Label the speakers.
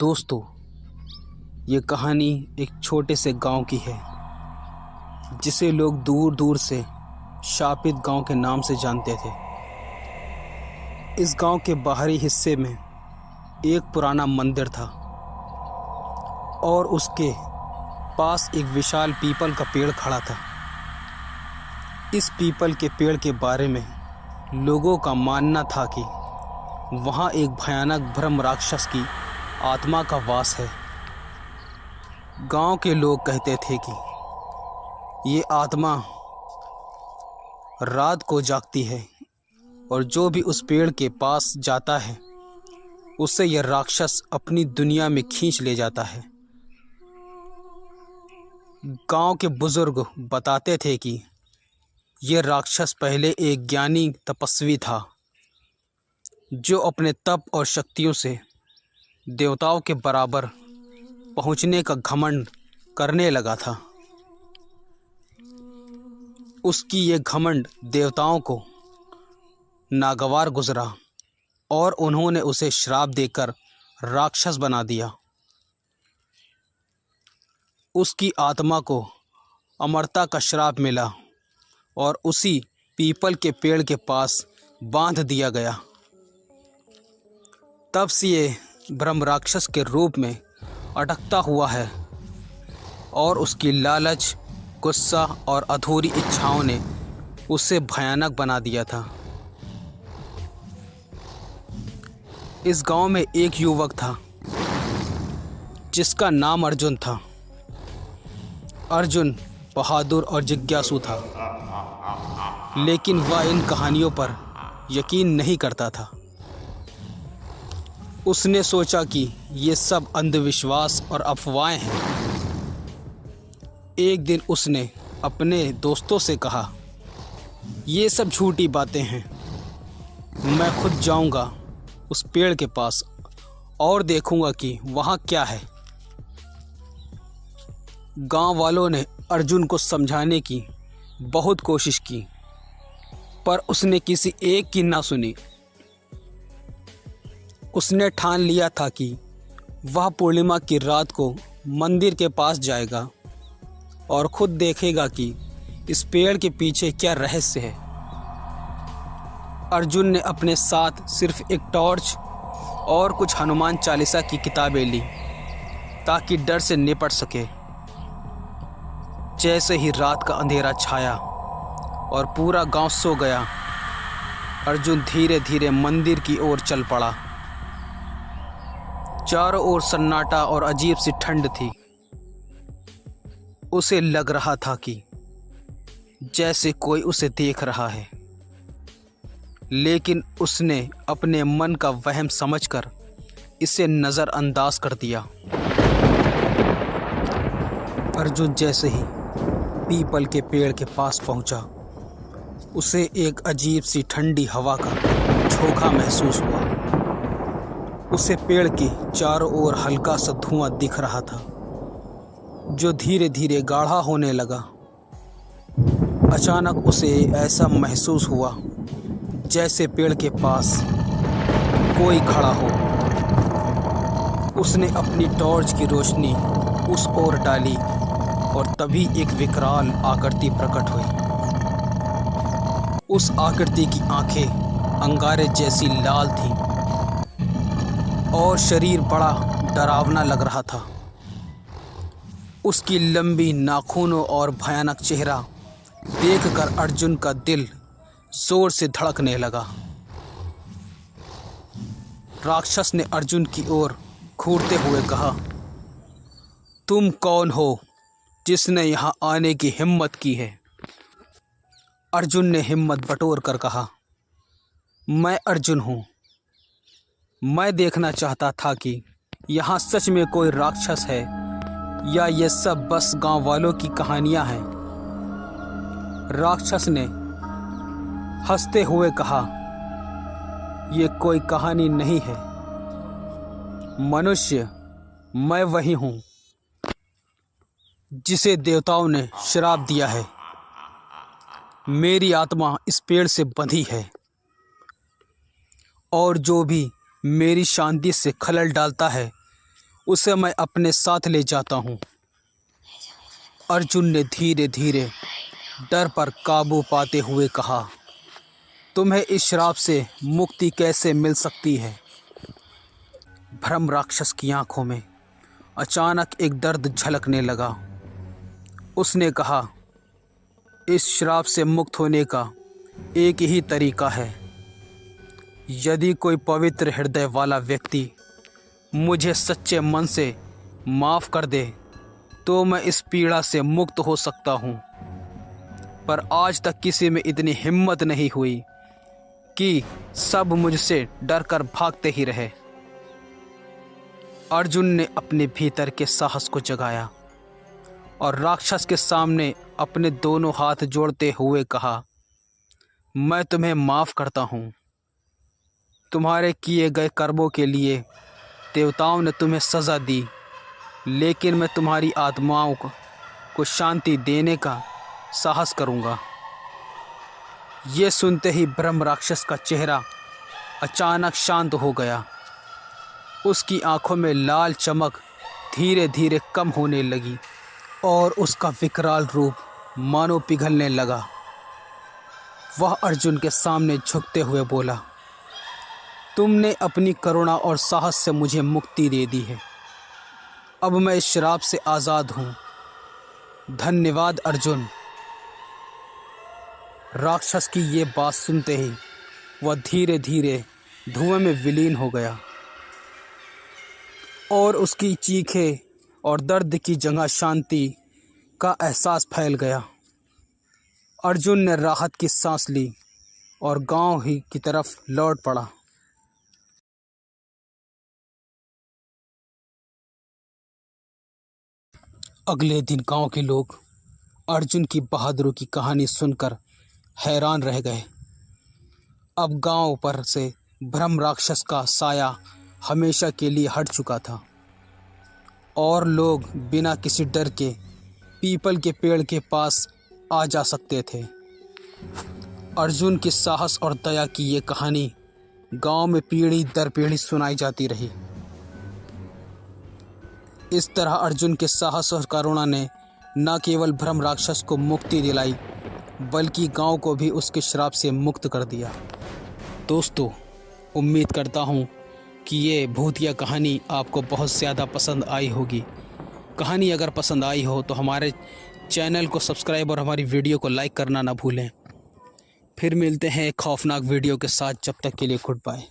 Speaker 1: दोस्तों, ये कहानी एक छोटे से गांव की है जिसे लोग दूर दूर से शापित गांव के नाम से जानते थे। इस गांव के बाहरी हिस्से में एक पुराना मंदिर था और उसके पास एक विशाल पीपल का पेड़ खड़ा था। इस पीपल के पेड़ के बारे में लोगों का मानना था कि वहाँ एक भयानक ब्रह्म राक्षस की आत्मा का वास है। गांव के लोग कहते थे कि ये आत्मा रात को जागती है और जो भी उस पेड़ के पास जाता है उससे यह राक्षस अपनी दुनिया में खींच ले जाता है। गांव के बुजुर्ग बताते थे कि यह राक्षस पहले एक ज्ञानी तपस्वी था जो अपने तप और शक्तियों से देवताओं के बराबर पहुंचने का घमंड करने लगा था। उसकी ये घमंड देवताओं को नागवार गुजरा और उन्होंने उसे श्राप देकर राक्षस बना दिया। उसकी आत्मा को अमरता का श्राप मिला और उसी पीपल के पेड़ के पास बांध दिया गया। तब से ये ब्रह्म राक्षस के रूप में अटकता हुआ है और उसकी लालच, गुस्सा और अधूरी इच्छाओं ने उसे भयानक बना दिया था। इस गांव में एक युवक था जिसका नाम अर्जुन था। अर्जुन बहादुर और जिज्ञासु था, लेकिन वह इन कहानियों पर यकीन नहीं करता था। उसने सोचा कि ये सब अंधविश्वास और अफवाहें हैं। एक दिन उसने अपने दोस्तों से कहा, ये सब झूठी बातें हैं। मैं खुद जाऊंगा उस पेड़ के पास और देखूंगा कि वहाँ क्या है। गांव वालों ने अर्जुन को समझाने की बहुत कोशिश की, पर उसने किसी एक की ना सुनी। उसने ठान लिया था कि वह पूर्णिमा की रात को मंदिर के पास जाएगा और खुद देखेगा कि इस पेड़ के पीछे क्या रहस्य है। अर्जुन ने अपने साथ सिर्फ एक टॉर्च और कुछ हनुमान चालीसा की किताबें ली ताकि डर से निपट सके। जैसे ही रात का अंधेरा छाया और पूरा गांव सो गया, अर्जुन धीरे धीरे मंदिर की ओर चल पड़ा। चारों ओर सन्नाटा और अजीब सी ठंड थी। उसे लग रहा था कि जैसे कोई उसे देख रहा है, लेकिन उसने अपने मन का वहम समझकर इसे नज़रअंदाज कर दिया। अर्जुन जैसे ही पीपल के पेड़ के पास पहुंचा, उसे एक अजीब सी ठंडी हवा का झोंका महसूस हुआ। उसे पेड़ के चारों ओर हल्का सा धुआं दिख रहा था जो धीरे धीरे गाढ़ा होने लगा। अचानक उसे ऐसा महसूस हुआ जैसे पेड़ के पास कोई खड़ा हो। उसने अपनी टॉर्च की रोशनी उस ओर डाली और तभी एक विकराल आकृति प्रकट हुई। उस आकृति की आंखें अंगारे जैसी लाल थीं और शरीर बड़ा डरावना लग रहा था। उसकी लंबी नाखूनों और भयानक चेहरा देखकर अर्जुन का दिल जोर से धड़कने लगा। राक्षस ने अर्जुन की ओर घूरते हुए कहा, तुम कौन हो जिसने यहाँ आने की हिम्मत की है? अर्जुन ने हिम्मत बटोर कर कहा, मैं अर्जुन हूँ। मैं देखना चाहता था कि यहाँ सच में कोई राक्षस है या ये सब बस गांव वालों की कहानियाँ हैं। राक्षस ने हंसते हुए कहा, ये कोई कहानी नहीं है मनुष्य, मैं वही हूँ जिसे देवताओं ने श्राप दिया है। मेरी आत्मा इस पेड़ से बंधी है और जो भी मेरी शांति से खलल डालता है उसे मैं अपने साथ ले जाता हूँ। अर्जुन ने धीरे धीरे डर पर काबू पाते हुए कहा, तुम्हें इस श्राप से मुक्ति कैसे मिल सकती है? ब्रह्म राक्षस की आंखों में अचानक एक दर्द झलकने लगा। उसने कहा, इस श्राप से मुक्त होने का एक ही तरीका है। यदि कोई पवित्र हृदय वाला व्यक्ति मुझे सच्चे मन से माफ़ कर दे तो मैं इस पीड़ा से मुक्त हो सकता हूँ। पर आज तक किसी में इतनी हिम्मत नहीं हुई कि सब मुझसे डर कर भागते ही रहे। अर्जुन ने अपने भीतर के साहस को जगाया और राक्षस के सामने अपने दोनों हाथ जोड़ते हुए कहा, मैं तुम्हें माफ़ करता हूँ। तुम्हारे किए गए कर्मों के लिए देवताओं ने तुम्हें सज़ा दी, लेकिन मैं तुम्हारी आत्माओं को शांति देने का साहस करूँगा। ये सुनते ही ब्रह्म राक्षस का चेहरा अचानक शांत हो गया। उसकी आंखों में लाल चमक धीरे धीरे कम होने लगी और उसका विकराल रूप मानो पिघलने लगा। वह अर्जुन के सामने झुकते हुए बोला, तुमने अपनी करुणा और साहस से मुझे मुक्ति दे दी है। अब मैं इस श्राप से आज़ाद हूँ। धन्यवाद अर्जुन। राक्षस की ये बात सुनते ही वह धीरे धीरे धुएं में विलीन हो गया और उसकी चीखें और दर्द की जगह शांति का एहसास फैल गया। अर्जुन ने राहत की सांस ली और गांव ही की तरफ लौट पड़ा। अगले दिन गांव के लोग अर्जुन की बहादुरी की कहानी सुनकर हैरान रह गए। अब गांव पर से ब्रह्म राक्षस का साया हमेशा के लिए हट चुका था और लोग बिना किसी डर के पीपल के पेड़ के पास आ जा सकते थे। अर्जुन की साहस और दया की ये कहानी गांव में पीढ़ी दर पीढ़ी सुनाई जाती रही। इस तरह अर्जुन के साहस और करुणा ने न केवल ब्रह्म राक्षस को मुक्ति दिलाई बल्कि गांव को भी उसके श्राप से मुक्त कर दिया। दोस्तों, उम्मीद करता हूं कि ये भूतिया कहानी आपको बहुत ज़्यादा पसंद आई होगी। कहानी अगर पसंद आई हो तो हमारे चैनल को सब्सक्राइब और हमारी वीडियो को लाइक करना ना भूलें। फिर मिलते हैं एक खौफनाक वीडियो के साथ। जब तक के लिए गुड बाय।